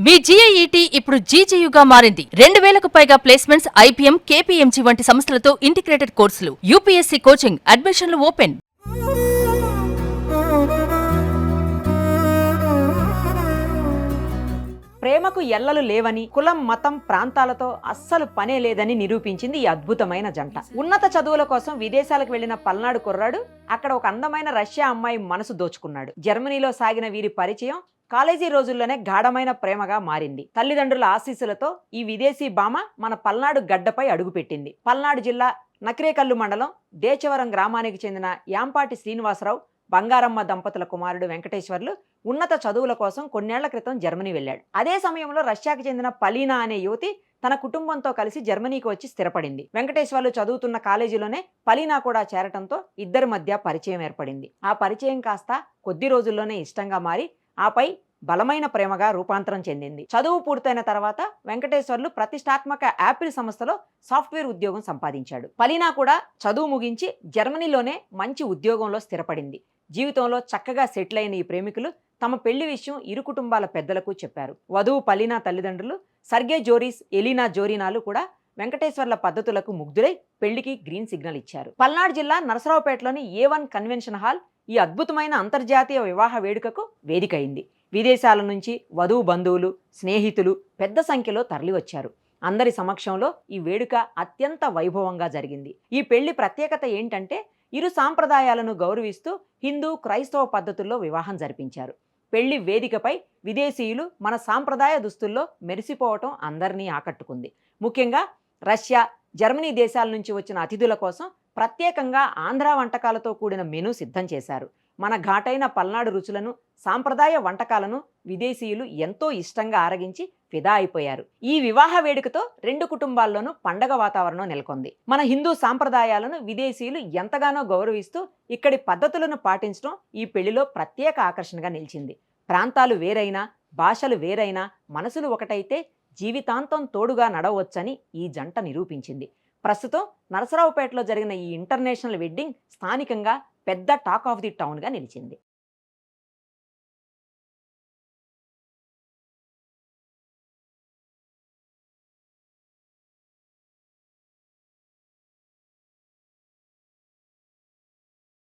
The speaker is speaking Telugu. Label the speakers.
Speaker 1: మీ జీఐఈటీ ఇప్పుడు జీజేయుగా మారింది. 2000కు పైగా ప్లేస్మెంట్స్, ఐపీఎం, కేపీఎంజీ వంటి సంస్థలతో ఇంటిగ్రేటెడ్ కోర్సులు. యూపీఎస్సీ కోచింగ్, అడ్మిషన్లు ఓపెన్.
Speaker 2: ప్రేమకు ఎల్లలు లేవని, కులం, మతం, ప్రాంతాలతో అస్సలు పనే లేదని నిరూపించింది ఈ అద్భుతమైన జంట. ఉన్నత చదువుల కోసం విదేశాలకు వెళ్లిన పల్నాడు కుర్రాడు అక్కడ ఒక అందమైన రష్యా అమ్మాయి మనసు దోచుకున్నాడు. జర్మనీలో సాగిన వీరి పరిచయం కాలేజీ రోజుల్లోనే గాఢమైన ప్రేమగా మారింది. తల్లిదండ్రుల ఆశీస్సులతో ఈ విదేశీ భామ మన పల్నాడు గడ్డపై అడుగుపెట్టింది. పల్నాడు జిల్లా నకిరేకల్లు మండలం దేచవరం గ్రామానికి చెందిన యాంపాటి శ్రీనివాసరావు, బంగారమ్మ దంపతుల కుమారుడు వెంకటేశ్వర్లు ఉన్నత చదువుల కోసం కొన్నేళ్ల క్రితం జర్మనీ వెళ్ళాడు. అదే సమయంలో రష్యాకి చెందిన పలీనా అనే యువతి తన కుటుంబంతో కలిసి జర్మనీకి వచ్చి స్థిరపడింది. వెంకటేశ్వర్లు చదువుతున్న కాలేజీలోనే పలీనా కూడా చేరటంతో ఇద్దరి మధ్య పరిచయం ఏర్పడింది. ఆ పరిచయం కాస్త కొద్ది రోజుల్లోనే ఇష్టంగా మారి ఆపై బలమైన ప్రేమగా రూపాంతరం చెందింది. చదువు పూర్తయిన తర్వాత వెంకటేశ్వర్లు ప్రతిష్టాత్మక యాపిల్ సంస్థలో సాఫ్ట్వేర్ ఉద్యోగం సంపాదించాడు. పలీనా కూడా చదువు ముగించి జర్మనీలోనే మంచి ఉద్యోగంలో స్థిరపడింది. జీవితంలో చక్కగా సెటిల్ అయిన ఈ ప్రేమికులు తమ పెళ్లి విషయం ఇరు కుటుంబాల పెద్దలకు చెప్పారు. వధువు పలీనా తల్లిదండ్రులు సర్గే జోరీస్, ఎలీనా జోరీనాలు కూడా వెంకటేశ్వర్ల పద్ధతులకు ముగ్ధులై పెళ్లికి గ్రీన్ సిగ్నల్ ఇచ్చారు. పల్నాడు జిల్లా నరసరావుపేటలోని A1 కన్వెన్షన్ హాల్ ఈ అద్భుతమైన అంతర్జాతీయ వివాహ వేడుకకు వేదికైంది. విదేశాల నుంచి వధువు బంధువులు, స్నేహితులు పెద్ద సంఖ్యలో తరలివచ్చారు. అందరి సమక్షంలో ఈ వేడుక అత్యంత వైభవంగా జరిగింది. ఈ పెళ్లి ప్రత్యేకత ఏంటంటే ఇరు సాంప్రదాయాలను గౌరవిస్తూ హిందూ, క్రైస్తవ పద్ధతుల్లో వివాహం జరిపించారు. పెళ్లి వేదికపై విదేశీయులు మన సాంప్రదాయ దుస్తుల్లో మెరిసిపోవటం అందరినీ ఆకట్టుకుంది. ముఖ్యంగా రష్యా, జర్మనీ దేశాల నుంచి వచ్చిన అతిథుల కోసం ప్రత్యేకంగా ఆంధ్ర వంటకాలతో కూడిన మెనూ సిద్ధం చేశారు. మన ఘాటైన పల్నాడు రుచులను, సాంప్రదాయ వంటకాలను విదేశీయులు ఎంతో ఇష్టంగా ఆరగించి ఫిదా అయిపోయారు. ఈ వివాహ వేడుకతో రెండు కుటుంబాల్లోనూ పండగ వాతావరణం నెలకొంది. మన హిందూ సాంప్రదాయాలను విదేశీయులు ఎంతగానో గౌరవిస్తూ ఇక్కడి పద్ధతులను పాటించడం ఈ పెళ్లిలో ప్రత్యేక ఆకర్షణగా నిలిచింది. ప్రాంతాలు వేరైనా, భాషలు వేరైనా మనసులు ఒకటైతే జీవితాంతం తోడుగా నడవచ్చని ఈ జంట నిరూపించింది. ప్రస్తుతం నరసరావుపేటలో జరిగిన ఈ ఇంటర్నేషనల్ వెడ్డింగ్ స్థానికంగా పెద్ద టాక్ ఆఫ్ ది టౌన్గా నిలిచింది.